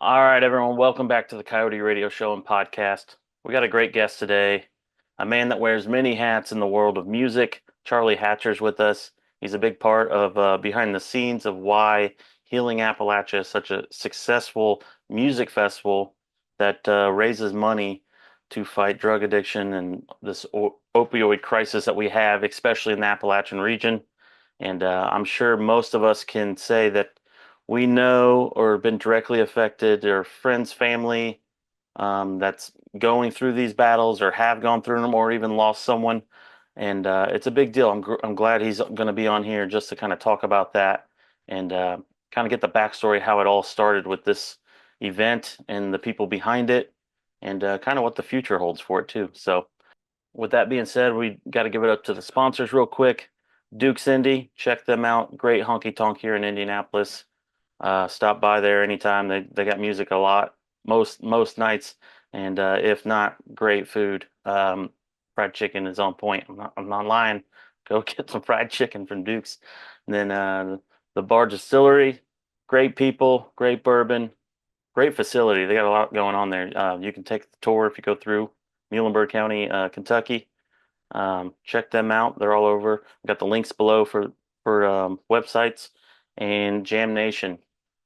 All right, everyone, welcome back to the Coyote Radio Show and Podcast. We got a great guest today, a man that wears many hats in the world of music. Charlie Hatcher's with us. He's a big part of behind the scenes of why Healing Appalachia is such a successful music festival that raises money to fight drug addiction and this opioid crisis that we have, especially in the Appalachian region. And I'm sure most of us can say that we know or been directly affected, or friends, family that's going through these battles or have gone through them or even lost someone. And it's a big deal. I'm glad he's going to be on here just to kind of talk about that and kind of get the backstory how it all started with this event and the people behind it and kind of what the future holds for it too. So with that being said, we got to give it up to the sponsors real quick. Duke's Indy, check them out. Great honky tonk here in Indianapolis. Stop by there anytime. They got music a lot, most nights, and if not, great food. Fried chicken is on point. I'm not lying. Go get some fried chicken from Duke's. And then the Bar Distillery, great people, great bourbon, great facility. They got a lot going on there. You can take the tour if you go through Muhlenberg County, Kentucky. Check them out. They're all over. Got the links below for websites and Jam Nation.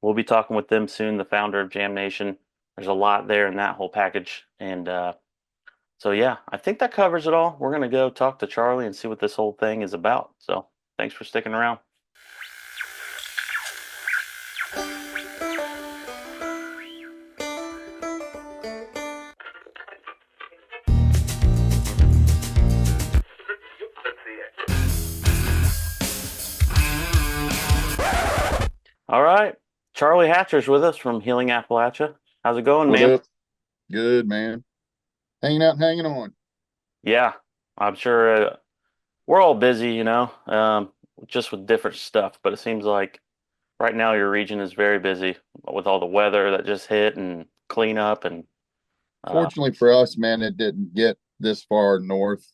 We'll be talking with them soon, the founder of Jam Nation. There's a lot there in that whole package. And so, yeah, I think that covers it all. We're going to go talk to Charlie and see what this whole thing is about. So thanks for sticking around. All right. Charlie Hatcher's with us from Healing Appalachia. How's it going, What man? up? Good, man. Hanging out and hanging on. Yeah, I'm sure we're all busy, just with different stuff. But it seems like right now your region is very busy with all the weather that just hit and cleanup and uh, Fortunately for us, man, it didn't get this far north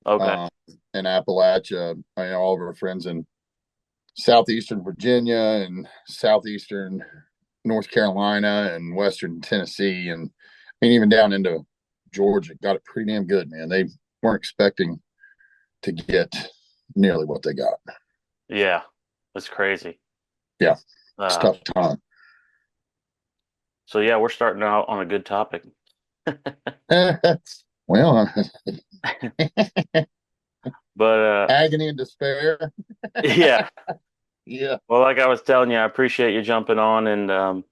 okay. uh, in Appalachia. All of our friends in southeastern Virginia and southeastern North Carolina and western Tennessee, and even down into Georgia got it pretty damn good, man. They weren't expecting to get nearly what they got. Yeah, it's crazy. Yeah, it's Uh, tough time. so yeah, we're starting out on a good topic. Well, But agony and despair. yeah, Yeah, well, like I was telling you, I appreciate you jumping on and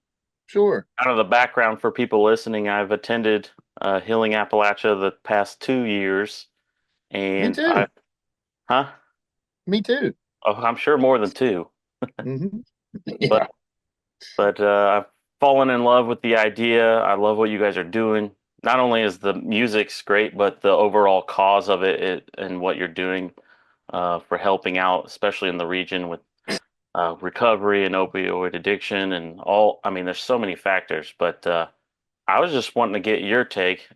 sure. kind of the background for people listening. I've attended Healing Appalachia the past 2 years, Me and too. huh? Me too. Oh, I'm sure more than two. Hmm. But Yeah. I've fallen in love with the idea. I love what you guys are doing. Not only is the music's great, but the overall cause of it and what you're doing for helping out, especially in the region with recovery and opioid addiction and all. I mean, there's so many factors, but I was just wanting to get your take.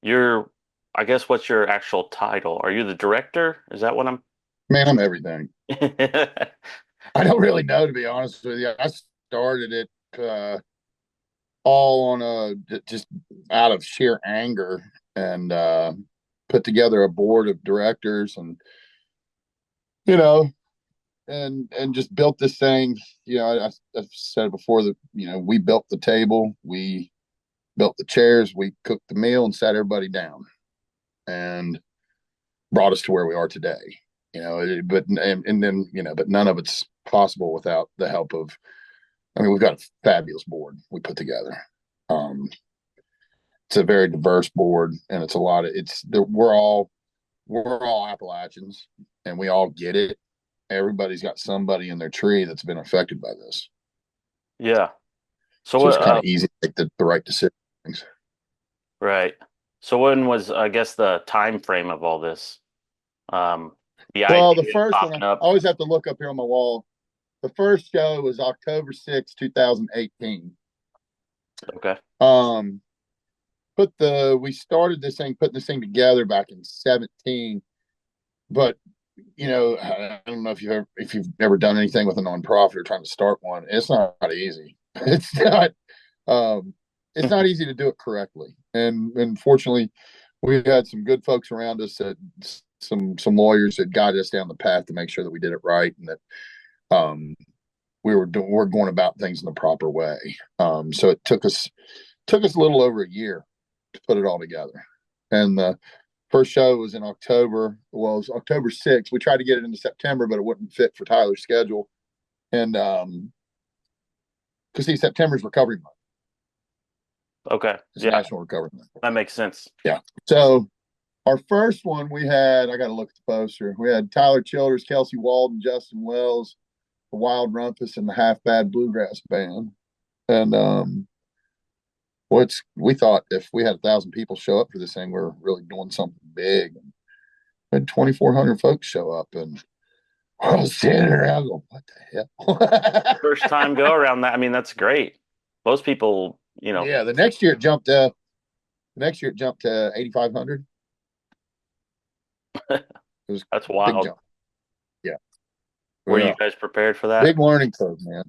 Your, I guess, what's your actual title? Are you the director? Is that what I'm? Man, I'm everything. I don't really know, to be honest with you. I started it all on just out of sheer anger and put together a board of directors and, you know, and just built this thing. I've said it before that, we built the table, we built the chairs, we cooked the meal and sat everybody down and brought us to where we are today. And then, but none of it's possible without the help of, we've got a fabulous board we put together. Um, it's a very diverse board, and it's a lot of we're all Appalachians, and we all get it. Everybody's got somebody in their tree that's been affected by this, Yeah. So so it's what? kind of easy to make the right decisions. Right. So when was, I guess, the time frame of all this? Um, the Well, the idea first one popping I up. always have to look up here on my wall. The first show was October 6th, 2018. Okay. Um, we started this thing, putting this thing together back in 17. But I don't know if you've ever done anything with a nonprofit or trying to start one. It's not easy. It's not. It's not easy to do it correctly. And fortunately, we had some good folks around us, that some lawyers that guided us down the path to make sure that we did it right, and that we're going about things in the proper way. So it took us a little over a year to put it all together. And the first show was in October. Well, it was October 6th. We tried to get it into September, but it wouldn't fit for Tyler's schedule. And because see, September's recovery month. Okay. It's Yeah, National Recovery Month. that makes sense. Yeah. So our first one, we had, I got to look at the poster. We had Tyler Childers, Kelsey Walden, Justin Wells, the Wild Rumpus, and the Half Bad Bluegrass Band. And we thought if we had 1,000 people show up for this thing, we are really doing something big. And we had 2,400 folks show up, and I was standing around going, "What the hell?" First time go around that. I mean, that's great. Most people, Yeah, the next year it jumped. The next year it jumped to 8,500. It was that's a big wild. jump. Yeah, Were you yeah, guys prepared for that? big learning curve, man.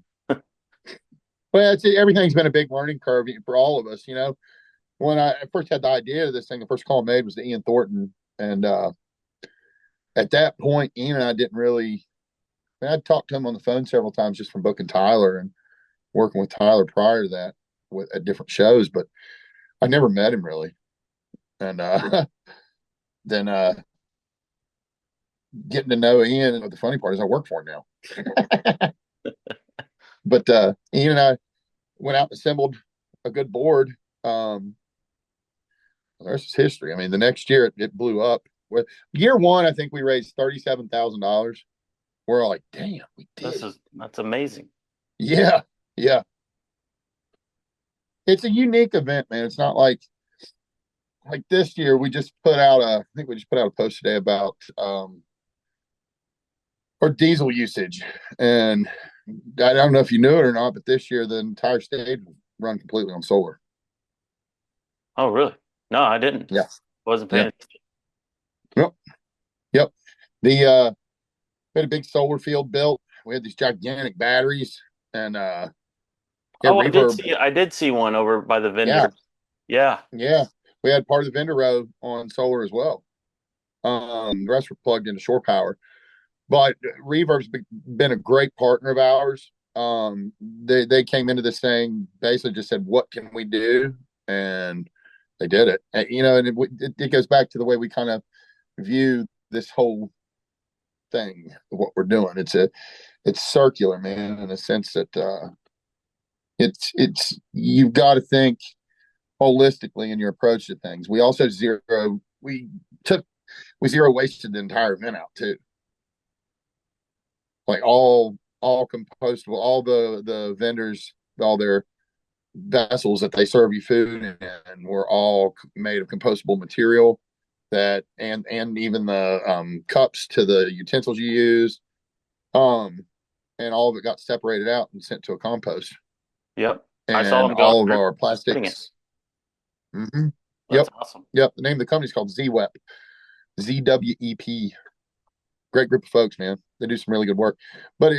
Well, everything's been a big learning curve for all of us. When I first had the idea of this thing, the first call I made was to Ian Thornton, and at that point, Ian and I didn't really. I mean, I'd talked to him on the phone several times just from booking Tyler and working with Tyler prior to that at different shows, but I never met him really. And then getting to know Ian, and the funny part is I work for him now. But Ian and I went out and assembled a good board. The rest is history. I mean, the next year it blew up. With year one, I think we raised $37,000. We're all like, damn, we did it. That's amazing. Yeah, yeah. It's a unique event, man. It's not like this year. I think we just put out a post today about our diesel usage, and I don't know if you knew it or not, but this year the entire state will run completely on solar. Oh, really? No, I didn't. Yeah, Wasn't paying yeah, attention. yep, yep. The we had a big solar field built. We had these gigantic batteries, and yeah, Oh, reverb. I did see one over by the vendor. Yeah, Yeah. yeah. We had part of the vendor row on solar as well. The rest were plugged into shore power. But Reverb's been a great partner of ours. They came into this thing, basically just said, "What can we do?" And they did it. And it goes back to the way we kind of view this whole thing, what we're doing. It's circular, man, in a sense that it's you've got to think holistically in your approach to things. Took we zero wasted the entire event out too. Like all compostable, all the vendors, all their vessels that they serve you food in were all made of compostable material, that and even the cups to the utensils you use, um and all of it got separated out and sent to a compost. Yep. I saw And them going all of through our putting it. plastics. Mm-hmm. That's Yep, awesome. yep, the name of the company is called ZWEP. ZWEP. Great group of folks, man. They do some really good work. But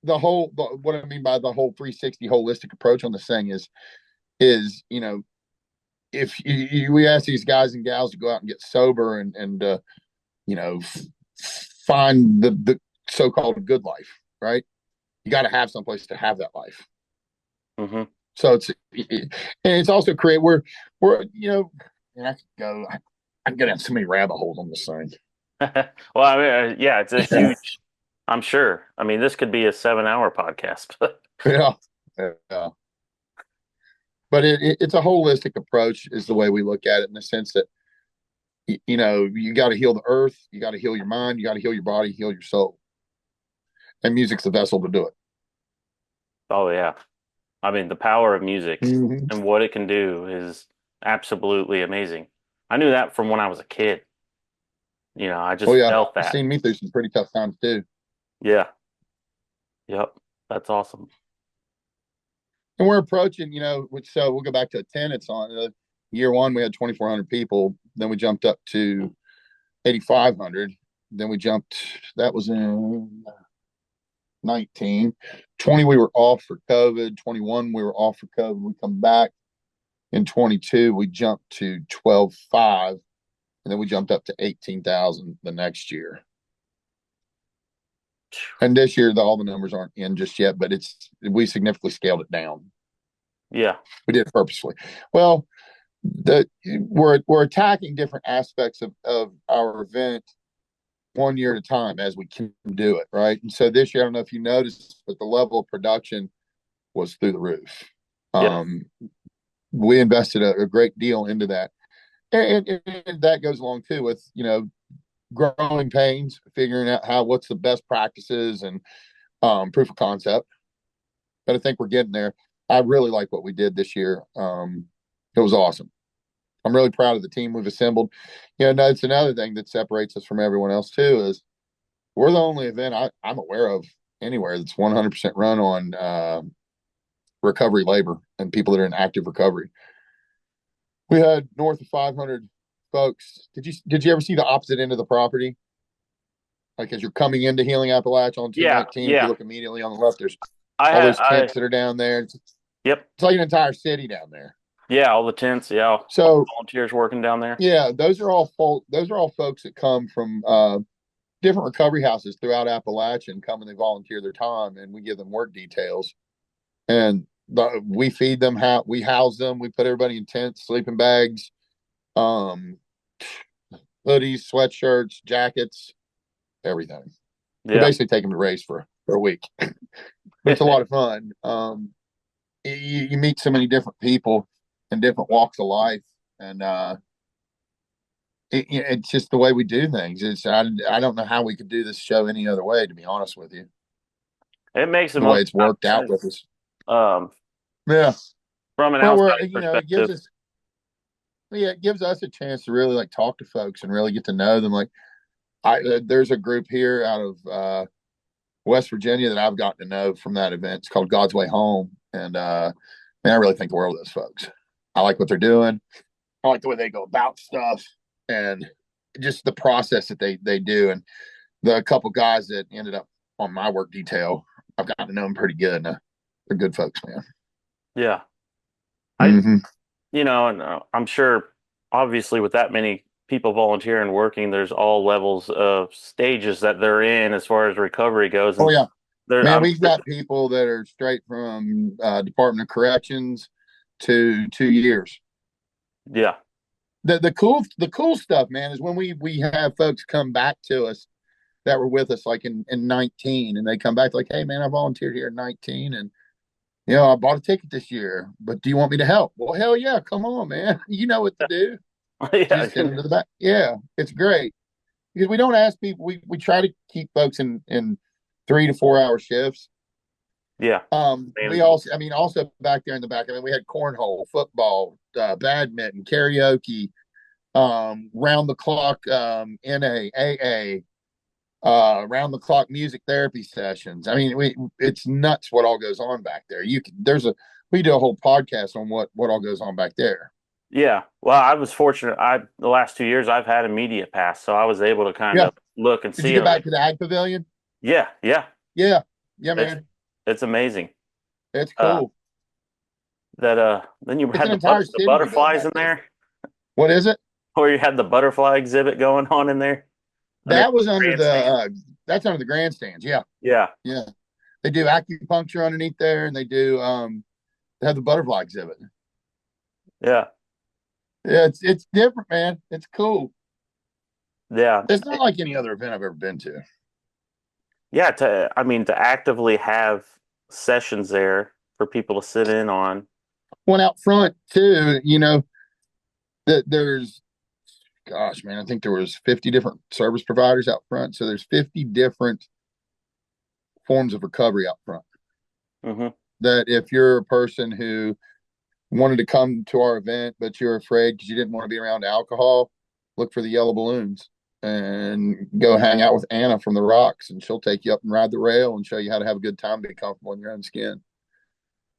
what I mean by the whole 360 holistic approach on this thing is if we ask these guys and gals to go out and get sober and you know f- find the so-called good life, right? You got to have someplace to have that life. Hmm. So and it's also create we're and I can go down so many rabbit holes on this thing. Well, I mean, yeah, it's a huge, I'm sure. I mean, this could be a 7-hour podcast. Yeah, yeah. But it's a holistic approach is the way we look at it, in the sense that you got to heal the earth, you got to heal your mind, you got to heal your body, heal your soul, and music's the vessel to do it. Oh, yeah. I mean, the power of music Mm-hmm. and what it can do is absolutely amazing. I knew that from when I was a kid. I Oh just yeah, felt it's that. seen me through some pretty tough times too. Yeah. Yep. That's awesome. And we're approaching, so we'll go back to attendance on year one. We had 2,400 people. Then we jumped up to 8,500. Then we jumped. That was in 19. 20, we were off for COVID. 21, we were off for COVID. We come back in 22, we jumped to 12.5, and then we jumped up to 18,000 the next year. And this year, all the numbers aren't in just yet, but we significantly scaled it down. Yeah. We did it purposefully. Well, we're attacking different aspects of our event one year at a time as we can do it, right? And so this year, I don't know if you noticed, but the level of production was through the roof. Yeah. We invested a great deal into that. And that goes along too with, growing pains, figuring out what's the best practices and proof of concept. But I think we're getting there. I really like what we did this year. It was awesome. I'm really proud of the team we've assembled. That's another thing that separates us from everyone else too, is we're the only event I'm aware of anywhere that's 100% run on recovery labor and people that are in active recovery. We had north of 500 folks. Did you ever see the opposite end of the property? Like as you're coming into Healing Appalachia on Yeah. 219, if you Yeah. look immediately on the left, there's I all had those I tents that are down there. It's Yep. like an entire city down there. Yeah, all the tents, yeah. All the So volunteers working down there. yeah, those are all folks that come from different recovery houses throughout Appalachia and come and they volunteer their time, and we give them work details, and we feed them, we house them, we put everybody in tents, sleeping bags, um, hoodies, sweatshirts, jackets, everything. We Yeah. basically take them to race for a week. But it's a lot of fun. You meet so many different people in different walks of life, and it's just the way we do things. I don't know how we could do this show any other way, to be honest with you. It makes the The way most it's worked out with sense. us. Um, Yeah. from an Well, outside perspective. it gives us a chance to really like talk to folks and really get to know them. Like there's a group here out of West Virginia that I've gotten to know from that event. It's called God's Way Home, and man, I really think the world of those folks. I like what they're doing. I like the way they go about stuff, and just the process that they do. And the couple guys that ended up on my work detail, I've gotten to know them pretty good. And, they're good folks, man. Yeah. I Mm-hmm. and I'm sure obviously with that many people volunteering working, there's all levels of stages that they're in as far as recovery goes. Oh And yeah, there man. I'm We've got people that are straight from Department of Corrections to 2 years. Yeah. The cool stuff, man, is when we have folks come back to us that were with us like in 19, and they come back like, hey man, I volunteered here in 19, and I bought a ticket this year, but do you want me to help? Well, hell yeah, come on, man. You know what to do. Yeah. Just send them to the back. Yeah, it's great because we don't ask people. We try to keep folks in 3 to 4 hour shifts. Yeah. We Manageable. also, I mean, also back there in the back, I mean, we had cornhole, football, badminton, karaoke, round the clock, NA, AA, round the clock music therapy sessions. I mean, it's nuts what all goes on back there. We do a whole podcast on what all goes on back there. Yeah. Well, I was fortunate. The last 2 years I've had a media pass, so I was able to kind Yeah. of look and Did you see get them. back to the Ag Pavilion? Yeah. Yeah. Yeah. Yeah, It's man. it's amazing. It's Uh, cool. that then you It's had an entire the city we built butterflies back in there. there, What is it? or you had the butterfly exhibit going on in there underneath That was the under grandstand. that's under the grandstands. Yeah. Yeah. Yeah. They do acupuncture underneath there, and they have the butterfly exhibit. Yeah. Yeah, it's different, man. It's cool. Yeah. It's not like any other event I've ever been to. Yeah, I mean to actively have sessions there for people to sit in on. One out front too, that there's gosh, man, I think there was 50 different service providers out front. So there's 50 different forms of recovery out front. Hmm. That if you're a person who wanted to come to our event, but you're afraid because you didn't want to be around alcohol, look for the yellow balloons and go hang out with Anna from the Rocks, and she'll take you up and ride the rail and show you how to have a good time, be comfortable in your own skin.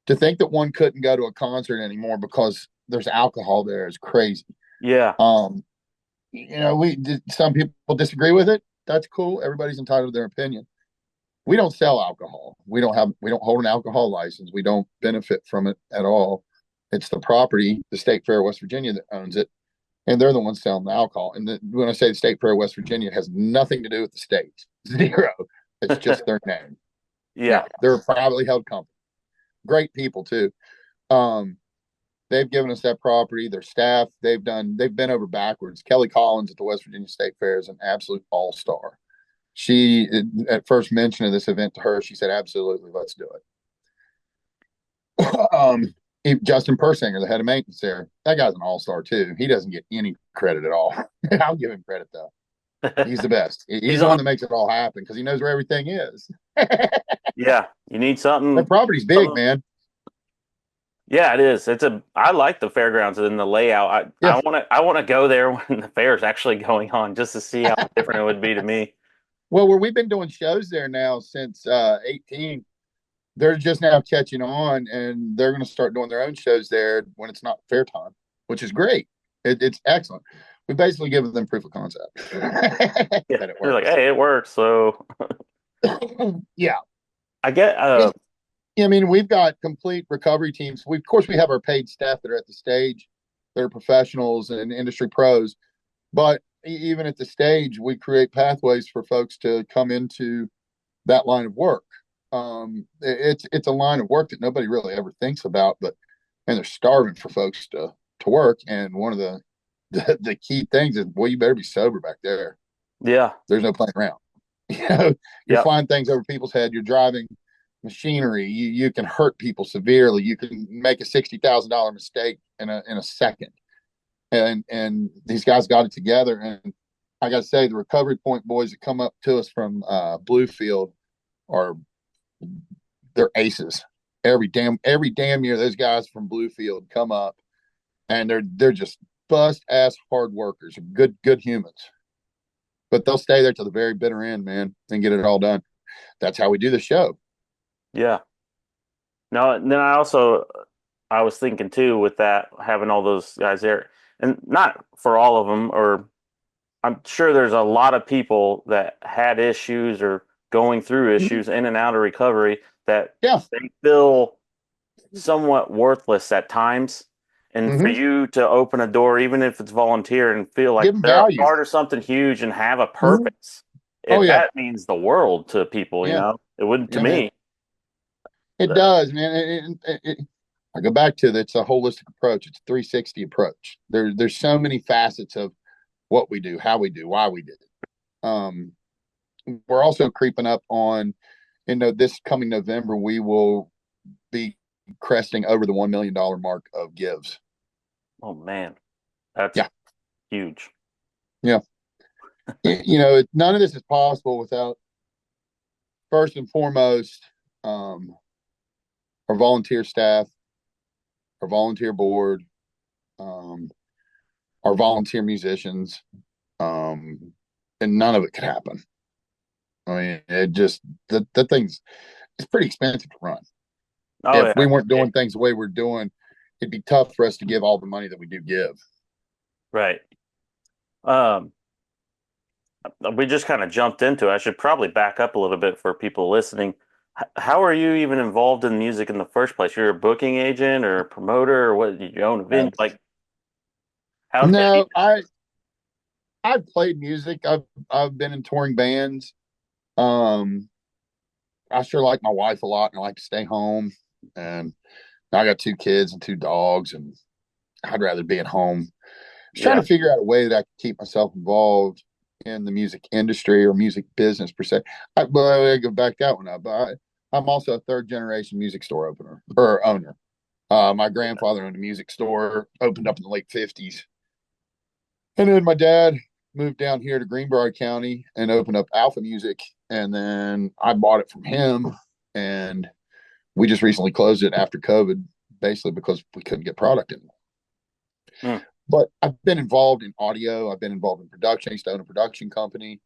To think that one couldn't go to a concert anymore because there's alcohol there is crazy. Yeah. Um, we some people disagree with it. That's cool. Everybody's entitled to their opinion. we don't sell alcohol. We don't hold an alcohol license. We don't benefit from it at all. It's the property, the State Fair of West Virginia, that owns it, and they're the ones selling the alcohol. And when I say the State Fair of West Virginia, it has nothing to do with the state. Zero. It's just their name. Yeah. Yeah, they're a privately held company. Great people too. Um, they've given us that property. Their staff, they've been over backwards. Kelly Collins at the West Virginia State Fair is an absolute all-star. She, at first mention of this event to her, she said, "Absolutely, let's do it." Justin Persinger, the head of maintenance there, that guy's an all-star too. He doesn't get any credit at all. I'll give him credit though. He's the best. He's He's the one on. that makes it all happen because he knows where everything is. Yeah. You need That something. property's big, man. Yeah, it is. I like the fairgrounds and the layout. Yeah. I want to go there when the fair is actually going on just to see how different it would be to me. Well, where we've been doing shows there now since 18, they're just now catching on, and they're going to start doing their own shows there when it's not fair time, which is great. It's excellent. We basically given them proof of concept that Yeah. it You're like, works. hey, it works. So Yeah. I get I mean, we've got complete recovery teams. Of course, we have our paid staff that are at the stage, that are professionals and industry pros. But even at the stage, we create pathways for folks to come into that line of work. It's a line of work that nobody really ever thinks about, but and they're starving for folks to work. And one of the key things is, well, you better be sober back there. yeah. There's no playing around. You know, you're Yep. flying things over people's head. You're driving machinery. You can hurt people severely. You can make a $60,000 mistake in a second. And these guys got it together. And I got to say, the recovery point boys that come up to us from Bluefield are they're aces. Every damn year, those guys from Bluefield come up, and they're just bust ass hard workers, good humans. But they'll stay there till the very bitter end, man, and get it all done. That's how we do the show. Yeah. No, and then I was thinking too with that having all those guys there, and not for all of them, or I'm sure there's a lot of people that had issues or going through Mm-hmm. issues in and out of recovery that Yeah. they feel somewhat worthless at times. And for Mm-hmm. you to open a door, even if it's volunteer, and feel Give like them they're a value. part of something huge and have a Mm-hmm. purpose, Oh yeah, that means the world to people, yeah, it wouldn't to yeah, man. me. It does, man. I go back to that. It's a holistic approach. It's a 360 approach. There's so many facets of what we do, how we do, why we do it. We're also creeping up on, this coming November, we will be cresting over the $1 million mark of gives. Oh man, that's Yeah, huge. yeah. None of this is possible without first and foremost um, our volunteer staff, our volunteer board, um, our volunteer musicians, um, and none of it could happen. I mean, it just the thing's it's pretty expensive to run. Oh If we yeah, weren't doing things the way we're doing, it'd be tough for us to give all the money that we do give. right. Um, we just kind of jumped into it. I should probably back up a little bit for people listening. How are you even involved in music in the first place? You're a booking agent or a promoter or what? You own a venue? Like, how did that No, even? I've played music. I've been in touring bands. Um, I sure like my wife a lot, and I like to stay home. And I got two kids and two dogs, and I'd rather be at home. I was trying Yeah, to figure out a way that I could keep myself involved in the music industry or music business per se. But I go back that one up. I'm also a third generation music store opener or owner. My grandfather owned a music store, opened up in the late 50s. And then my dad moved down here to Greenbrier County and opened up Alpha Music. And then I bought it from him. And we just recently closed it after COVID, basically because we couldn't get product in. mm, But I've been involved in audio. I've been involved in production. I used to own a production company.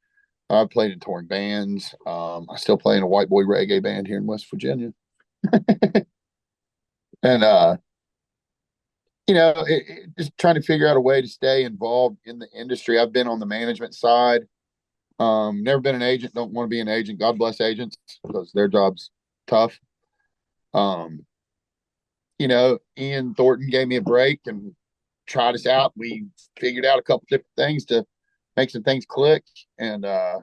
I've played in touring bands. I still play in a white boy reggae band here in West Virginia. And just trying to figure out a way to stay involved in the industry. I've been on the management side. Never been an agent. Don't want to be an agent. God bless agents because their job's tough. Um, Ian Thornton gave me a break and tried us out. We figured out a couple different things to make some things click, and yeah,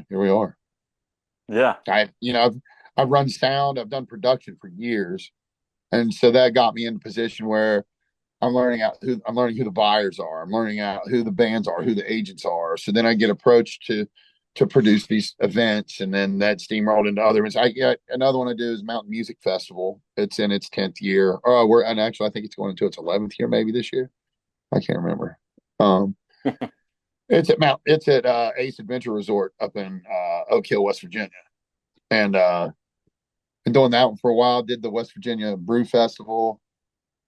here we are. Yeah. I've run sound. I've done production for years, and so that got me in a position where I'm learning who the buyers are. I'm learning out who the bands are, who the agents are. So then I get approached to produce these events, and then that steamrolled into other ones. I get another one I do is Mountain Music Festival. It's in its 10th year. Oh, and actually I think it's going into its 11th year maybe this year. I can't remember. Um, it's at Ace Adventure Resort up in Oak Hill, West Virginia, and been doing that one for a while. Did the West Virginia Brew Festival.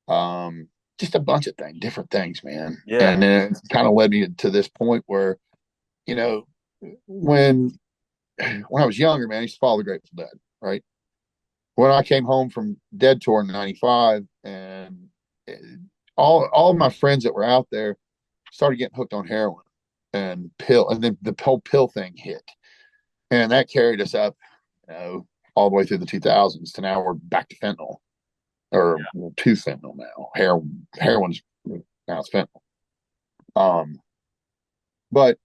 Um, just a bunch of things, different things, man. Yeah. And then it kind of led me to this point where, you know, when when I was younger, man, I used to follow the Grateful Dead, right? When I came home from Dead Tour in '95, and all of my friends that were out there started getting hooked on heroin and pill, and then the whole pill thing hit, and that carried us up, all the way through the 2000s to now we're back to fentanyl, or well, to fentanyl now. Heroin's now it's fentanyl. Um, but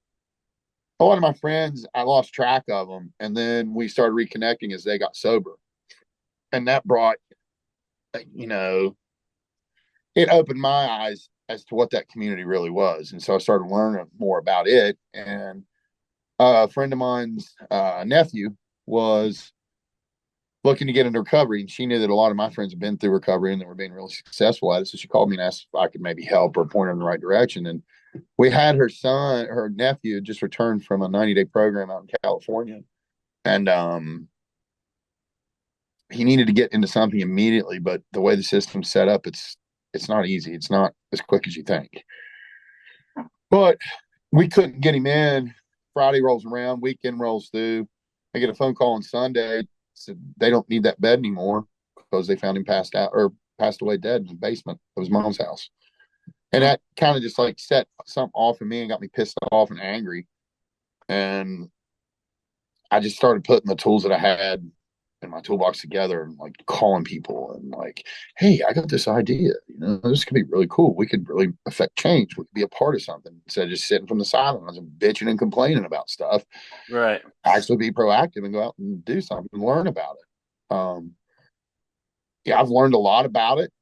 a lot of my friends, I lost track of them, and then we started reconnecting as they got sober, and that brought, you know, it opened my eyes as to what that community really was, and so I started learning more about it. And a friend of mine's nephew was looking to get into recovery, and she knew that a lot of my friends had been through recovery and they were being really successful at it. So she called me and asked if I could maybe help or point her in the right direction. And we had her nephew just returned from a 90-day program out in California, and he needed to get into something immediately. But the way the system's set up, it's not easy. It's not as quick as you think. But we couldn't get him in. Friday rolls around, weekend rolls through. I get a phone call on Sunday. Said they don't need that bed anymore because they found him passed out or passed away dead in the basement of his mom's house. And that kind of just like set something off in me and got me pissed off and angry. And I just started putting the tools that I had in my toolbox together and like calling people and like, hey, I got this idea. This could be really cool. We could really affect change. We could be a part of something instead of just sitting from the sidelines and bitching and complaining about stuff. Right. Actually be proactive and go out and do something and learn about it. Yeah, I've learned a lot about it,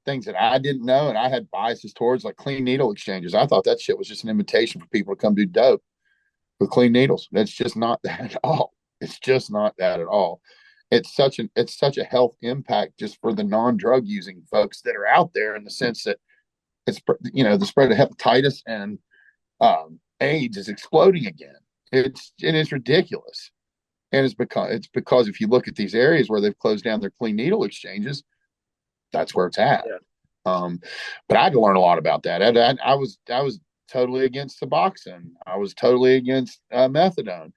things that I didn't know, and I had biases towards, like clean needle exchanges. I thought that shit was just an invitation for people to come do dope with clean needles. That's just not that at all. It's just not that at all. It's such a health impact just for the non-drug using folks that are out there, in the sense that it's, the spread of hepatitis and AIDS is exploding again. It's ridiculous. And it's because if you look at these areas where they've closed down their clean needle exchanges, that's where it's at. Yeah. Um, but I had to learn a lot about that. I was totally against Suboxone. I was totally against methadone.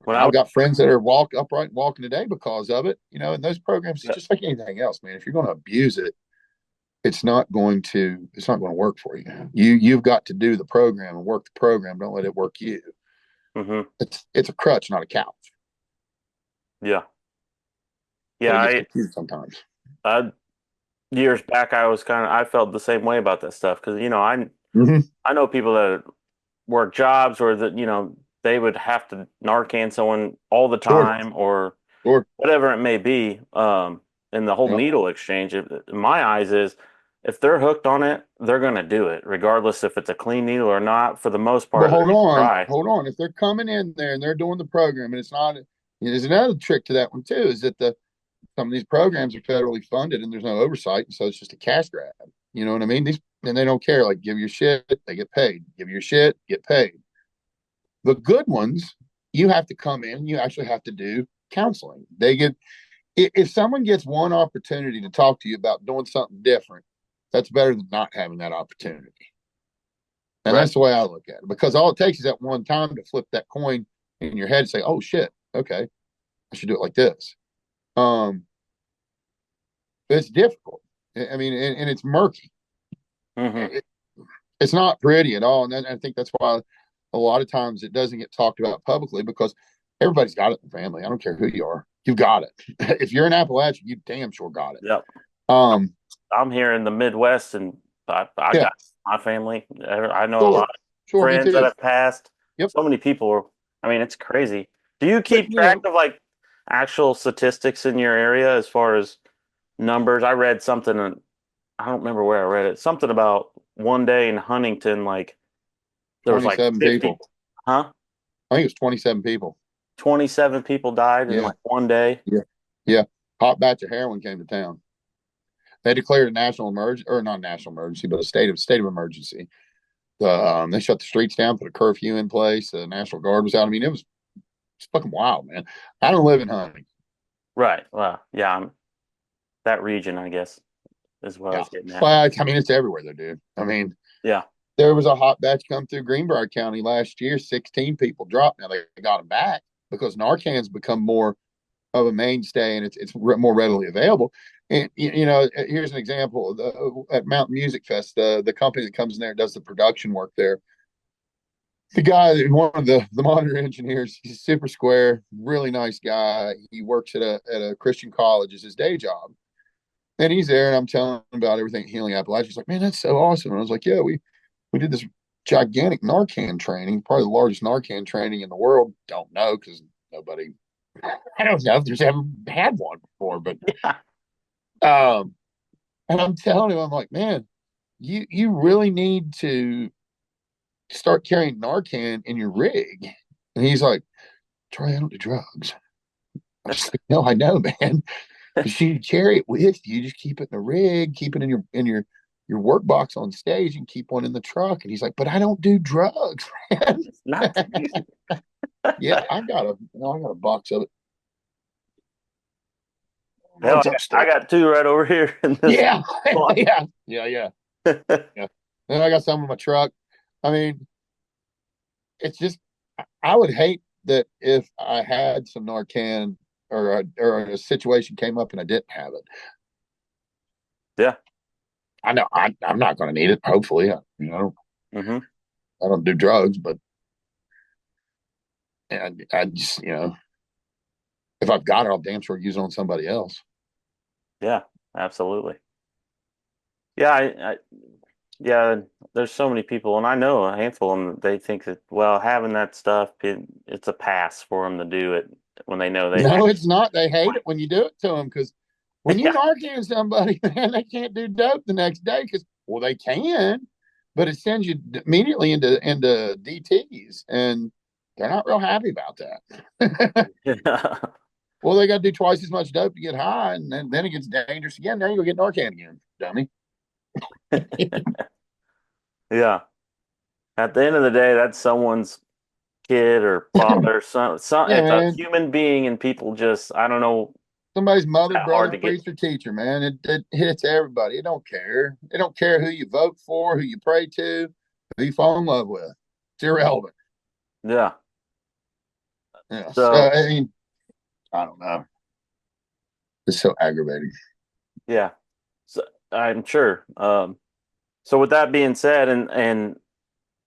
When I I've was, got friends that are walking today because of it. And those programs, yeah. just like anything else, man. If you're going to abuse it, it's not going to work for you. You've got to do the program and work the program. Don't let it work you. Hmm. It's a crutch, not a couch. Yeah. But Yeah. it gets confused sometimes. I years back, I felt the same way about that stuff because, Mm-hmm. I know people that work jobs or that, they would have to Narcan someone all the Sure, time or sure. whatever it may be. And the whole Yep. needle exchange, in my eyes, is if they're hooked on it, they're going to do it, regardless if it's a clean needle or not. For the most But part, they're going to try. hold on. If they're coming in there and they're doing the program, and it's not, there's another trick to that one too, is that some of these programs are federally funded and there's no oversight, and so it's just a cash grab. You know what I mean? And they don't care. Like, give your shit, they get paid. Give your shit, get paid. The good ones, you have to come in. You actually have to do counseling. If someone gets one opportunity to talk to you about doing something different, that's better than not having that opportunity. And Right. that's the way I look at it, because all it takes is that one time to flip that coin in your head and say, "Oh shit, okay, I should do it like this." Um, it's difficult. I mean, and it's murky. Hmm. It, it's not pretty at all, and I think that's why a lot of times it doesn't get talked about publicly because everybody's got it in the family. I don't care who you are, you've got it. If you're in Appalachia, you damn sure got it. Yep. I'm, Um, I'm here in the Midwest, and I yeah, got my family. I know a lot sure, of sure, me friends that too. have passed. Yep, So many people. I mean, it's crazy. Do you but keep track of like actual statistics in your area as far as numbers? I read something, and I don't remember where I read it. Something about one day in Huntington, like there was like 27 50, people. huh? I think it was 27 people. 27 people died in Yeah, like one day. yeah, yeah. Hot batch of heroin came to town. They declared a national emergency, or not national emergency, but a state of emergency. They shut the streets down, put a curfew in place. The National Guard was out. I mean, it's fucking wild, man. I don't live in Huntington. Right. Well, yeah, that region, I guess, is what I Yeah, was getting at. but I mean, it's everywhere, though, dude. I mean, Yeah. there was a hot batch come through Greenbrier County last year. 16 people dropped. Now they got them back because Narcan's become more of a mainstay and it's more readily available. And here's an example: at Mountain Music Fest, the company that comes in there and does the production work there. The guy, one of the monitor engineers, he's super square, really nice guy. He works at a Christian college as his day job, and he's there, and I'm telling him about everything Healing Appalachia. He's like, "Man, that's so awesome!" And I was like, "Yeah, we did this gigantic Narcan training, probably the largest Narcan training in the world. Don't know because nobody, I don't know if there's ever had one before, but um, and I'm telling him, I'm like, man, you really need to start carrying Narcan in your rig. And he's like, Troy, I don't do drugs. I'm just like, no, I know, man. But you carry it with you. Just keep it in the rig, keep it in your work box on stage, and keep one in the truck. And he's like, but I don't do drugs, man. It's not that easy. Yeah, I got a box of it. Oh, Hell, it's I upstairs. got two right over here in this Yeah, spot. yeah. Then I got some in my truck. I mean, it's just I would hate that if I had some Narcan or a situation came up and I didn't have it. Yeah. I know I'm not going to need it. Hopefully, Hmm. I don't do drugs, but I just if I've got it, I'll damn sure use it on somebody else. Yeah, absolutely. Yeah, yeah, there's so many people, and I know a handful of them, they think that, well, having that stuff, it's a pass for them to do it when they know they No, actually. it's not. They hate it when you do it to them because when you Yeah. Narcan somebody, man, they can't do dope the next day because well, they can, but it sends you immediately into DTS, and they're not real happy about that. Yeah. Well, they got to do twice as much dope to get high, and then it gets dangerous again. Now you go get Narcan again, dummy. Yeah. At the end of the day, that's someone's kid or father, Yeah, it's a man. human being, and people just, I don't know, Somebody's mother, that hard brother, to get. priest, or teacher, man. It hits everybody. It don't care. It don't care who you vote for, who you pray to, who you fall in love with. It's irrelevant. Yeah. Yeah. So So, I mean, I don't know. It's so aggravating. yeah. So, I'm sure. So with that being said, and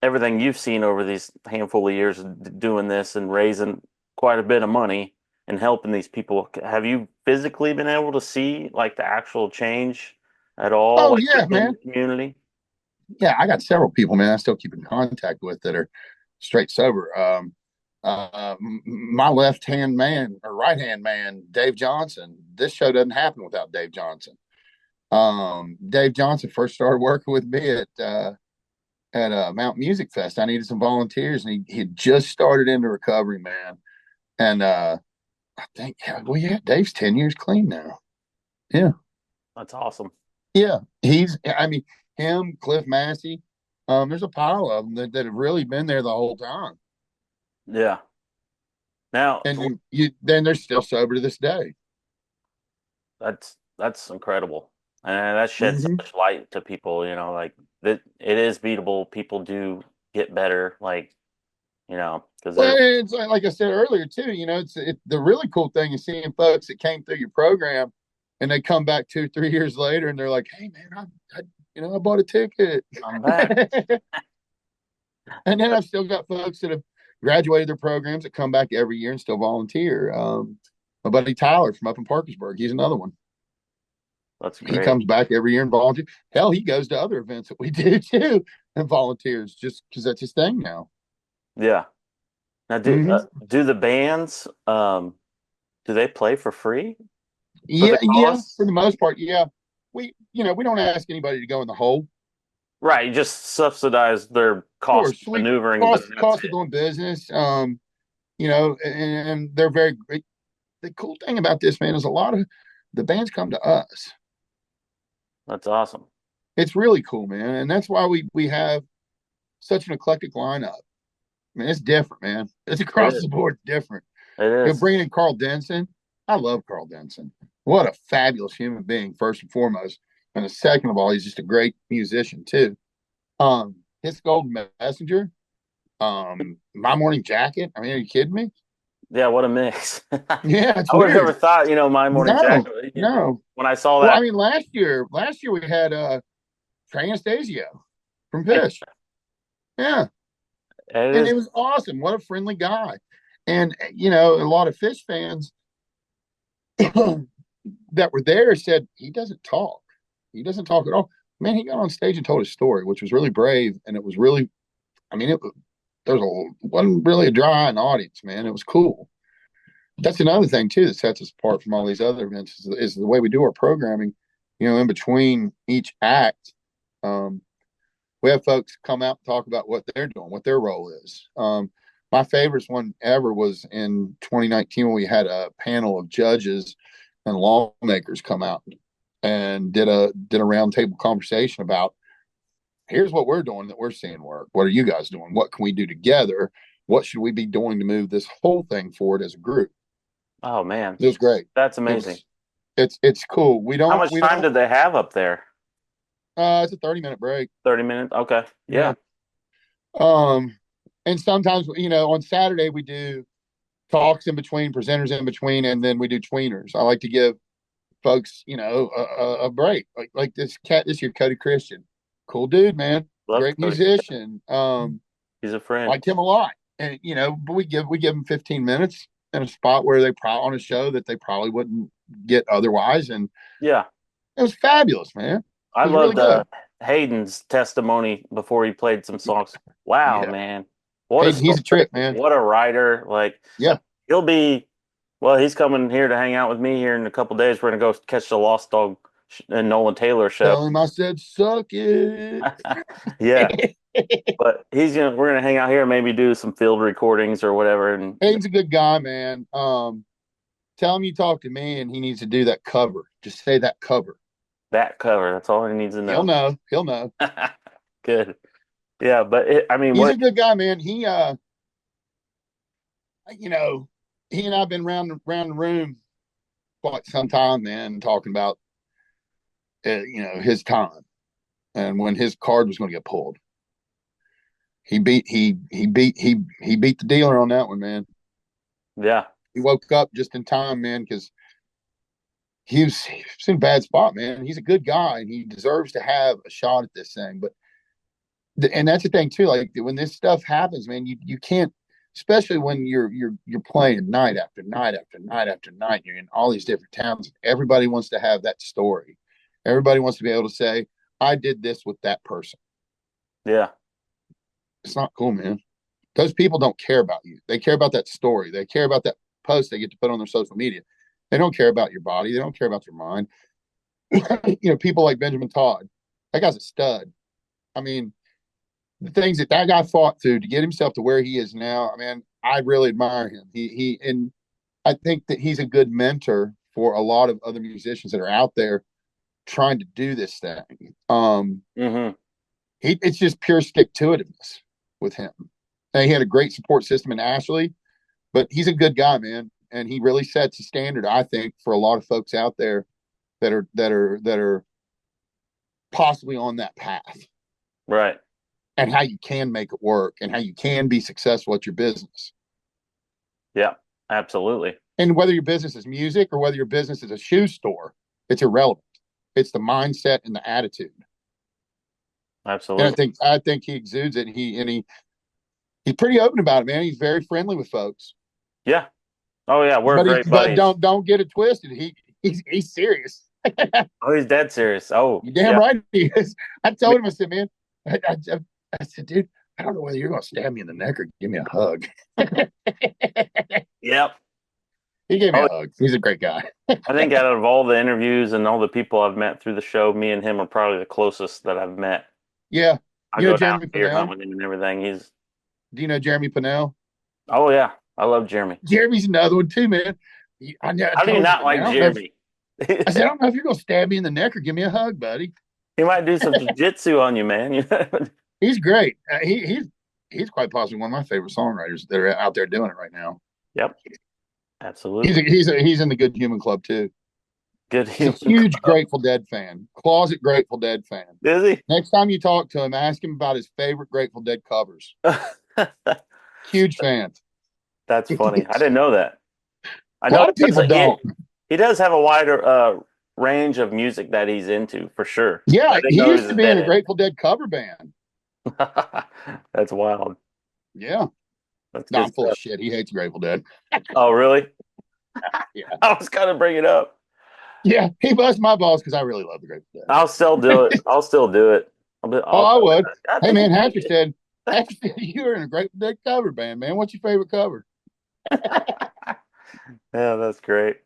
everything you've seen over these handful of years doing this and raising quite a bit of money and helping these people, have you physically been able to see like the actual change at all, Oh like yeah, within the man. community? Yeah, I got several people, man. I still keep in contact with that are straight sober. My left hand man or right hand man, Dave Johnson. This show doesn't happen without Dave Johnson. Dave Johnson first started working with me at Mount Music Fest. I needed some volunteers, and he had just started into recovery, man. And I think, well, yeah, Dave's 10 years clean now. Yeah, That's awesome. yeah. I mean, him, Cliff Massey. There's a pile of them that have really been there the whole time, Yeah. Now, and then they're still sober to this day. that's incredible. And that sheds so Mm-hmm. much light to people, like that it is beatable. People do get better, like, because Well, they're it's like I said earlier too. The really cool thing is seeing folks that came through your program, and they come back 2, 3 years later, and they're like, "Hey, man, I bought a ticket." I'm back. And then I've still got folks that have graduated their programs that come back every year and still volunteer. My buddy Tyler from up in Parkersburg, he's another one. That's He great. comes back every year and volunteers. Hell, he goes to other events that we do too and volunteers just because that's his thing now. Yeah. Now, Hmm. do the bands do they play for free for the Yeah, cause? for the most part, yeah. We don't ask anybody to go in the hole. Right, you just subsidize their Of cost course, of maneuvering, but that's cost of it. doing business. And they're very great. The cool thing about this, man, is a lot of the bands come to us. That's awesome. It's really cool, man, and that's why we have such an eclectic lineup. I mean, it's different, man. It's It across is. the board different. It is. Bringing in Carl Denson, I love Carl Denson. What a fabulous human being, first and foremost, and the second of all, he's just a great musician too. His Golden Messenger, My Morning Jacket. I mean, are you kidding me? Yeah, what a mix. Yeah, it's I would have weird. never thought, My Morning No, Jacket. no. When I saw Well, I that, mean, last year we had Trey Anastasio from it Fish. Yeah, and is. it was awesome. What a friendly guy. And a lot of Fish fans that were there said he doesn't talk. He doesn't talk at all. Man, he got on stage and told his story, which was really brave, and it was really. I mean, wasn't really a dry in audience, man. It was cool. That's another thing too that sets us apart from all these other events is the way we do our programming. In between each act, um, we have folks come out and talk about what they're doing, what their role is. My favorite one ever was in 2019 when we had a panel of judges and lawmakers come out and did a roundtable conversation about here's what we're doing that we're seeing work. What are you guys doing? What can we do together? What should we be doing to move this whole thing forward as a group? Oh man, It was great. that's It amazing. was it's cool. How much We time don't did they have up there? it's a 30-minute break. 30 minutes? Okay. Yeah. Yeah. Um and sometimes on Saturday we do talks in between, presenters in between, and then we do tweeners. I like to give folks, a break. Like this cat this year, Cody Christian. Cool dude, man. Love Great Cody. musician. He's a friend. Liked him a lot. And but we give him 15 minutes in a spot where they probably on a show that they probably wouldn't get otherwise. And Yeah. it was fabulous, man. I It was really loved good. Hayden's testimony before he played some songs. Wow, Yeah. man. What a Hayden, he's a story. trip, man. What a writer. Like Yeah. he'll be well, he's coming here to hang out with me here in a couple days. We're gonna go catch the Lost Dog and Nolan Taylor show. Tell him I said suck it. Yeah. But we're gonna hang out here, maybe do some field recordings or whatever. And Hayden's a good guy, man. Tell him you talk to me and he needs to do that cover. Just say that cover. that cover, that's all he needs to He'll know. know. He'll know. Good. Yeah, but I mean, He's what? a good guy, man. You know, he and I've been round the room quite some time, man, talking about his time and when his card was going to get pulled. He beat the dealer on that one, man. Yeah, He woke up just in time, man, because he was in a bad spot, man. He's a good guy and he deserves to have a shot at this thing. But and that's the thing too. Like when this stuff happens, man, you can't, especially when you're playing night after night after night after night. You're in all these different towns. Everybody wants to have that story. Everybody wants to be able to say, "I did this with that person." yeah, It's not cool, man. Those people don't care about you. They care about that story. They care about that post they get to put on their social media. They don't care about your body. They don't care about your mind. People like Benjamin Todd. That guy's a stud. I mean, the things that guy fought through to get himself to where he is now. I mean, I really admire him. And I think that he's a good mentor for a lot of other musicians that are out there trying to do this thing. mm-hmm, It's just pure stick to itiveness with him. And he had a great support system in Ashley, but he's a good guy, man, and he really sets a standard, I think, for a lot of folks out there that are possibly on that path right, and how you can make it work and how you can be successful at your business. yeah, absolutely, And whether your business is music or whether your business is a shoe store, it's irrelevant. It's the mindset and the attitude. And absolutely. I think he exudes it. He He's pretty open about it, man. He's very friendly with folks. Yeah. Oh yeah, we're great But buddies. don't get it twisted. He's serious. Oh, he's dead serious. Oh You damn yeah. right he is. I Me- told him, I said, man, I said, dude, I don't know whether you're gonna stab me in the neck or give me a hug. Yep. He gave me Oh, a hug. He's a great guy. I think out of all the interviews and all the people I've met through the show, me and him are probably the closest that I've met. Yeah. I You know go down Jeremy deer Pinnell? hunting with him and everything. He's Do you know Jeremy Pinnell? oh yeah, I love Jeremy. Jeremy's another one too, man. I How do you told him, not man, like Jeremy? I said, I don't know if you're gonna stab me in the neck or give me a hug, buddy. He might do some jujitsu on you, man. He's great. He's quite possibly one of my favorite songwriters that are out there doing it right now. Yep, absolutely. He's in the Good Human Club too. Good He's a human huge club. Grateful Dead fan, closet Grateful Dead fan. Is he? Next time you talk to him, ask him about his favorite Grateful Dead covers. Huge fan. That's funny. I A didn't know that. I know lot of people don't. he does have a wider range of music that he's into for sure. I Yeah, didn't he know he used was to a be in a deadhead. Grateful Dead cover band. That's wild. Yeah. That's No, good I'm full of stuff. shit. He hates Grateful Dead. Oh, really? Yeah. I was gonna bring it up. Yeah. He busts my balls because I really love the Grateful Dead. I'll still do it. I'll still do it. Oh, I'll I tell him, would. I Hey think man, he's Hatcher said you were in a Grateful Dead cover band, man. What's your favorite cover? yeah, that's great.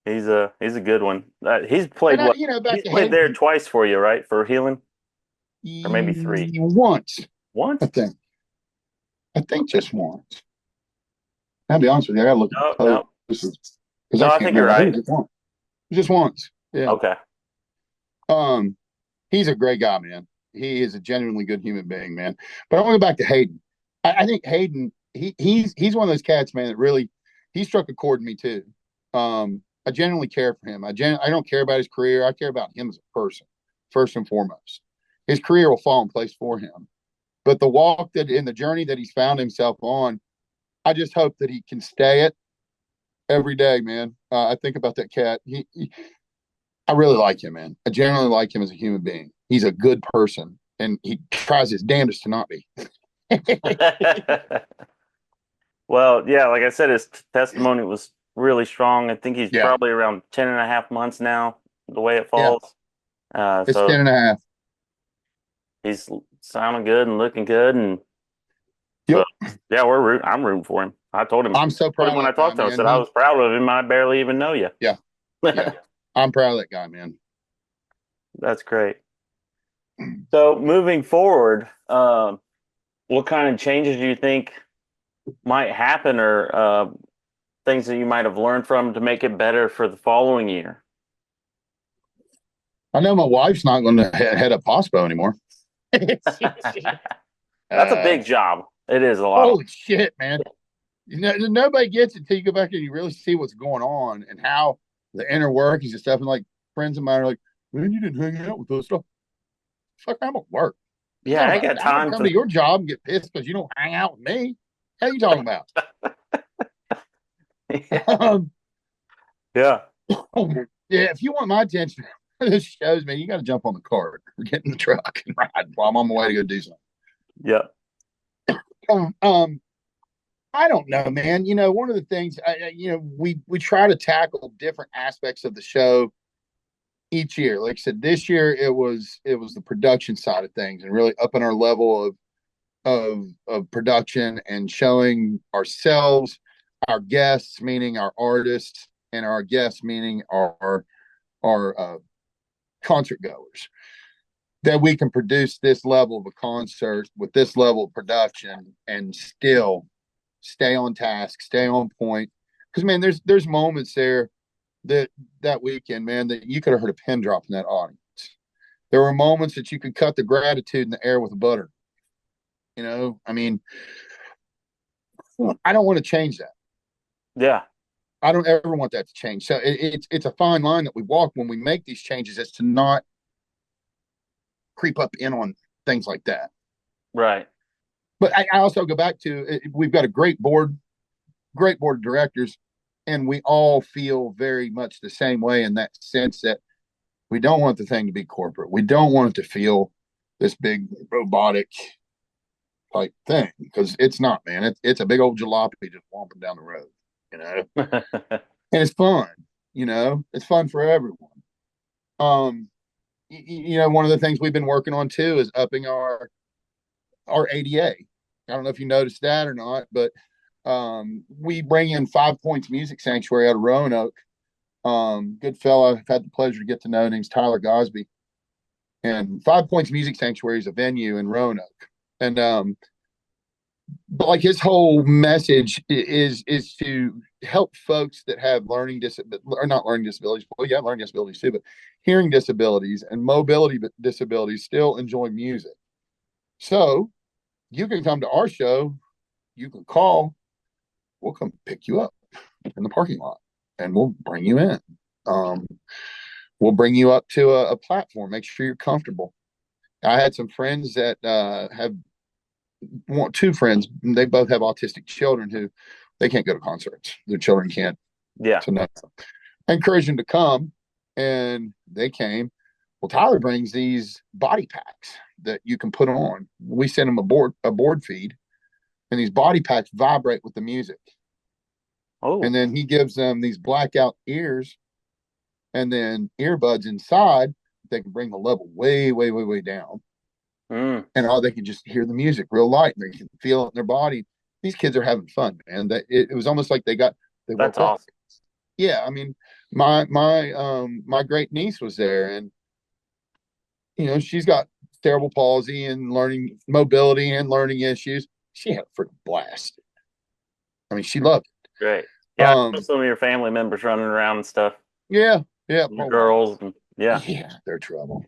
He's a good one. And back He's to played there Hayden, twice for you, right? For Healing, or maybe three. once, I Once? think. I think just once. I'll be honest with you, I gotta look at No, the no, posters because I no. I can't think you're remember. I think right. it was just once. It was just once. Yeah. Okay. Um, he's a great guy, man. He is a genuinely good human being, man. But I want to go back to Hayden. I think Hayden, he's one of those cats, man, that really he struck a chord in me too. I genuinely care for him. I don't care about his career. I care about him as a person, first and foremost. His career will fall in place for him. But the walk that in the journey that he's found himself on, I just hope that he can stay it every day, man. I think about that cat. I really like him, man. I genuinely like him as a human being. He's a good person, and he tries his damnedest to not be. Well, yeah, like I said, his testimony was really strong. I think he's Yeah, probably around 10 and a half months now, the way it yeah. falls. It's So 10 and a half. he's sounding good and looking good. And so, Yep. yeah, I'm rooting for him. I'm so Told him proud of when I that guy, talked to him, I man. said I was proud of him. I barely even know you. Yeah, yeah. I'm proud of that guy, man. That's great. So moving forward, what kind of changes do you think might happen or things that you might have learned from to make it better for the following year? I know my wife's not going to head up hospital anymore. That's a uh, big job. It is a lot of. holy shit, man. Nobody gets it until you go back and you really see what's going on and how the inner workings and stuff. And like friends of mine are like, man, you didn't hang out with us stuff. Fuck, I'm at work. You Yeah, talking I ain't about? got I don't time come to. to your job and get pissed because you don't hang out with me. How you talking about? um, Yeah. yeah, if you want my attention, this shows me you got to jump on the cart or get in the truck and ride while I'm on my way to go do something. Yeah. Um, um, I don't know, man. One of the things, we try to tackle different aspects of the show each year. Like I said, this year it was the production side of things and really upping our level of production and showing ourselves, our guests, meaning our artists, and our guests, meaning our concert goers, that we can produce this level of a concert with this level of production and still stay on task, stay on point. Because man, there's moments there that weekend, man, that you could have heard a pin drop in that audience. There were moments that you could cut the gratitude in the air with a butter. I mean, I don't want to change that. Yeah. I don't ever want that to change. So it's a fine line that we walk when we make these changes, is to not creep up in on things like that. Right. But I also go back to, we've got a great board of directors, and we all feel very much the same way in that sense that we don't want the thing to be corporate. We don't want it to feel this big robotic type thing because it's not, man. It's a big old jalopy just whomping down the road, you know, and it's fun. It's fun for everyone. Um, one of the things we've been working on too is upping our ADA. I don't know if you noticed that or not, but we bring in 5 Points Music Sanctuary out of Roanoke. Good fella. I've had the pleasure to get to know. Name's Tyler Gosby. And 5 Points Music Sanctuary is a venue in Roanoke. And but like his whole message is to help folks that have learning disabilities, or not learning disabilities. Well, yeah, learning disabilities too, but hearing disabilities and mobility disabilities still enjoy music. So you can come to our show. You can call. We'll come pick you up in the parking lot, and we'll bring you in. Um, we'll bring you up to a platform. Make sure you're comfortable. I had some friends that have two friends. They both have autistic children who they can't go to concerts. Their children can't. Yeah. So no, I encouraged them to come, and they came. Well, Tyler brings these body packs that you can put on. We send them a board feed, and these body packs vibrate with the music. And Oh. then he gives them these blackout ears and then earbuds inside. They can bring the level way, way, way, way down. Mm, And all they can just hear the music real light and they can feel it in their body. These kids are having fun, man. It was almost like they that's woke up. awesome. Yeah, I mean, my great niece was there, and she's got cerebral palsy and learning mobility and learning issues. She had a freaking blast. I mean, she loved Great. it. Yeah, I know some of your family members running around and stuff. Yeah, yeah. Your Oh my, girls and yeah. yeah, they're trouble.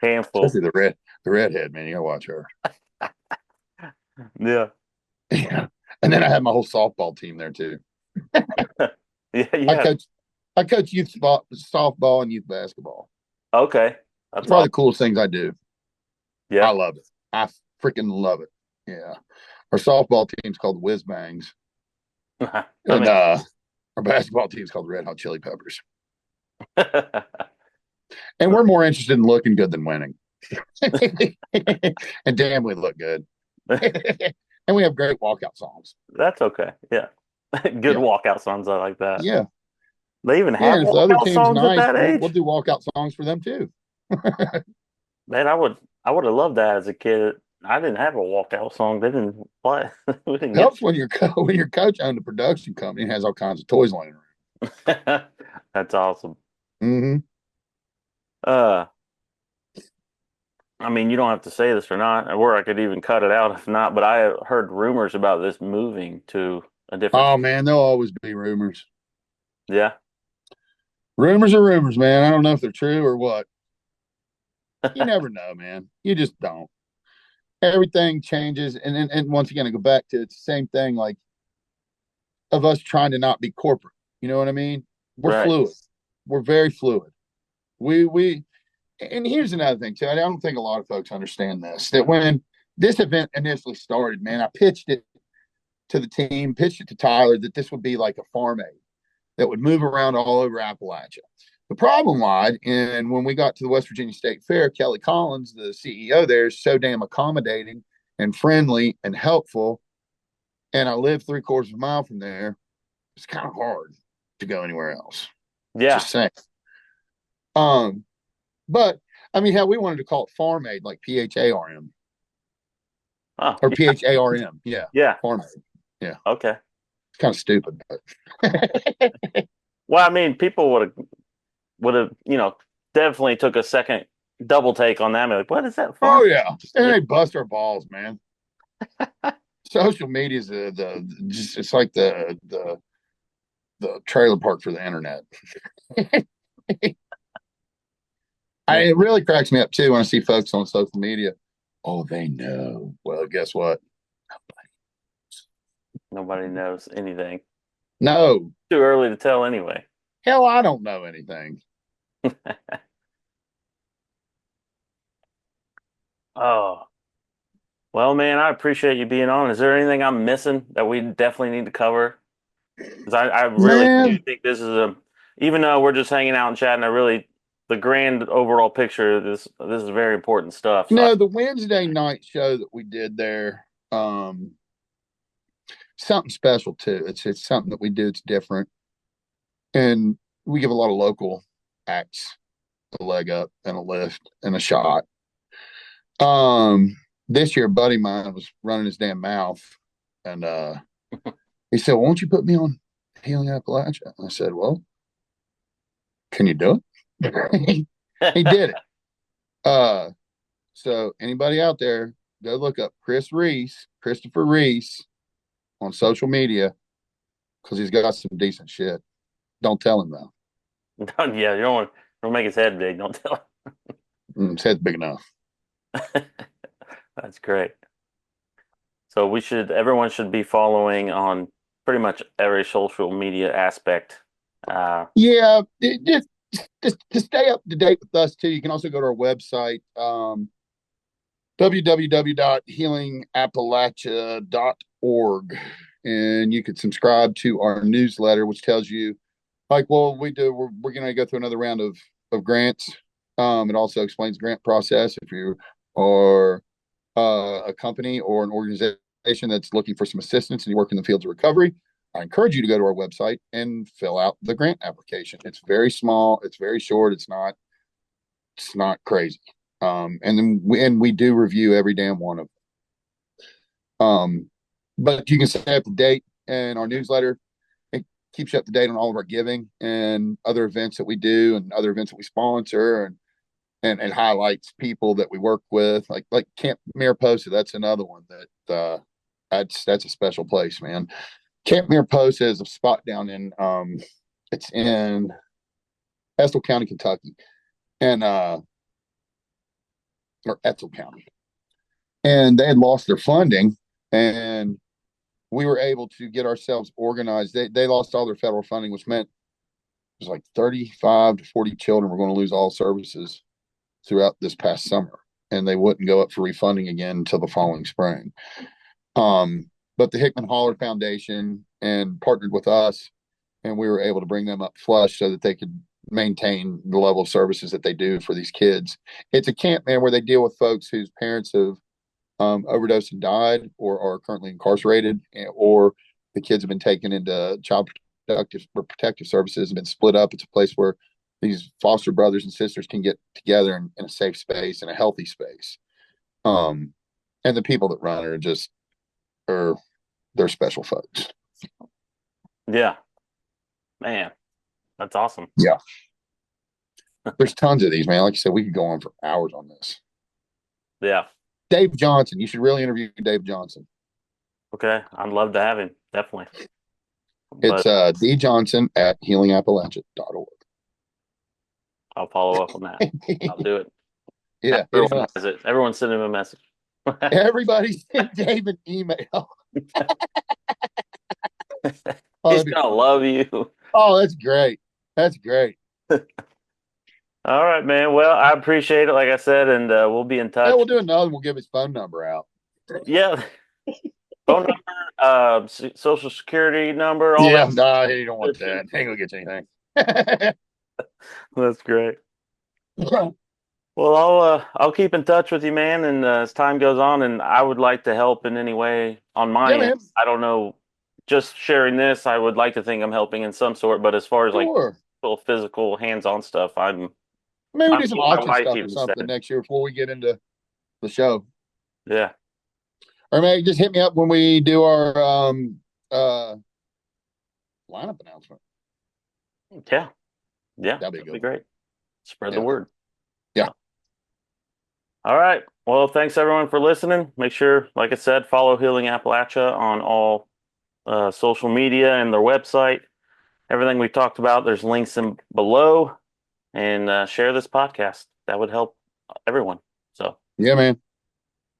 Handful. Especially the redhead, man. You gotta watch her. Yeah. Yeah. And then I had my whole softball team there too. Yeah, I yeah. coach I coach youth softball and youth basketball. Okay. It's That's probably the awesome. coolest things I do. I Yeah. love it. I freaking love it. Yeah. Our softball team's called the Whiz Bangs. I And mean, our basketball team's called the Red Hot Chili Peppers. And we're more interested in looking good than winning. And damn, we look good. And we have great walkout songs. that's okay. Yeah. Good Yeah. walkout songs. I like that. Yeah. They even Yeah. have And if the other walkout team's songs at nice, that we'll age? do walkout songs for them too. Man, I would have loved that as a kid. I didn't have a walkout song. They didn't play. We didn't get Helps when when your coach owned a production company and has all kinds of toys laying that's awesome. around. Uh, I mean, you don't have to say this or not, or I could even cut it out if not, but I heard rumors about this moving to a different. Oh man, there'll always be rumors. Yeah. Rumors are rumors, man. I don't know if they're true or what. You never know, man. You just don't. Everything changes, and once again, I go back to it's the same thing. Like of us trying to not be corporate. You know what I mean? We're Right. fluid. We're very fluid. We and here's another thing too. I don't think a lot of folks understand this. That when this event initially started, man, I pitched it to the team, pitched it to Tyler that this would be like a farm aid that would move around all over Appalachia. The problem lied in when we got to the West Virginia State Fair, Kelly Collins, the CEO there, is so damn accommodating and friendly and helpful. And I live 3/4 of a mile from there. It's kind of hard to go anywhere else. Yeah. Just saying. Um, but I mean, hell, we wanted to call it Farm Aid, like PHARM Oh, or yeah. PHARM. Yeah, Yeah. Farm Aid. Yeah, Okay. it's kind of stupid, but Well, I mean, people would have, definitely took a second double take on that. Like, what is that oh farm? yeah, and Yeah. they bust our balls, man. Social media is the just it's like the trailer park for the internet. Yeah. It really cracks me up too when I see folks on social media. Oh, they know. Well, guess what? Nobody knows anything. No, Too early to tell anyway. hell, I don't know anything. Oh, well, man, I appreciate you being on. Is there anything I'm missing that we definitely need to cover? Because I really do Man, think this is even though we're just hanging out and chatting, I really the grand overall picture. This is very important stuff. So No, the Wednesday night show that we did there, something special too. It's something that we do. It's different, and we give a lot of local acts a leg up and a lift and a shot. Um, this year, a buddy of mine was running his damn mouth, and he said, "Well, won't you put me on Healing Appalachia?" And I said, "Well, can you do it?" He did it. Uh, so anybody out there, go look up Christopher Reese, on social media because he's got some decent shit. Don't tell him though. yeah, you don't make his head big. Don't tell His head's big enough. him. That's great. So everyone should be following on pretty much every social media aspect. Yeah, just to stay up to date with us too. You can also go to our website, www.healingappalachia.org, and you could subscribe to our newsletter, which tells you, like, well, we're going to go through another round of grants. It also explains the grant process if you are a company or an organization that's looking for some assistance and you work in the fields of recovery. I encourage you to go to our website and fill out the grant application. It's very small, it's very short, it's not crazy. And then we do review every damn one of them. But you can stay up to date in our newsletter. It keeps you up to date on all of our giving and other events that we do and other events that we sponsor, and highlights people that we work with, like Camp Mariposa. That's another one that's a special place, man. Camp Mariposa is a spot down in it's in Estill County, Kentucky, and or Etzel County, and they had lost their funding, and we were able to get ourselves organized. They lost all their federal funding, which meant it was like 35 to 40 children were going to lose all services throughout this past summer, and they wouldn't go up for refunding again until the following spring. But the Hickman Holler Foundation and partnered with us, and we were able to bring them up flush so that they could maintain the level of services that they do for these kids. It's a camp, man, where they deal with folks whose parents have overdosed and died, or are currently incarcerated, or the kids have been taken into child protective services and been split up. It's a place where these foster brothers and sisters can get together in a safe space and a healthy space. Um, and the people that run are they're special folks. Yeah, man, that's awesome. Yeah, there's tons of these, man. Like I said, we could go on for hours on this. Yeah. Dave Johnson, you should really interview Dave Johnson. Okay, I'd love to have him, definitely. It's But D Johnson at healingappalachia.org. I'll follow up on that. I'll do it. Yeah, Everyone has it. Everyone send him a message. everybody send Dave an email. He's gonna love you. Oh, that's great. That's great. All right, man. Well, I appreciate it, like I said, and we'll be in Yeah, touch. we'll do another. We'll give his phone number out. Yeah, phone number, social security number, all Yeah, that. nah, he don't want that. He ain't gonna get you anything. That's great. Well, I'll keep in touch with you, man, and as time goes on, and I would like to help in any way on my Yeah, end. man. I don't know, just sharing this, I would like to think I'm helping in some sort, but as far as like Sure. little physical, hands-on stuff, Maybe I'm do some my auction wife stuff or even something said, next year before we get into the show. yeah, Or maybe just hit me up when we do our uh lineup announcement. yeah, yeah, That'd be a that'd good be one. great. Spread the Yeah. word. Yeah. All right. Well, thanks everyone for listening. Make sure, like I said, follow Healing Appalachia on all social media and their website. Everything we talked about, there's links in below, and share this podcast. That would help everyone. So, Yeah, man.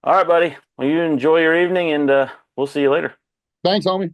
all right, buddy. Well, you enjoy your evening, and we'll see you later. Thanks, homie.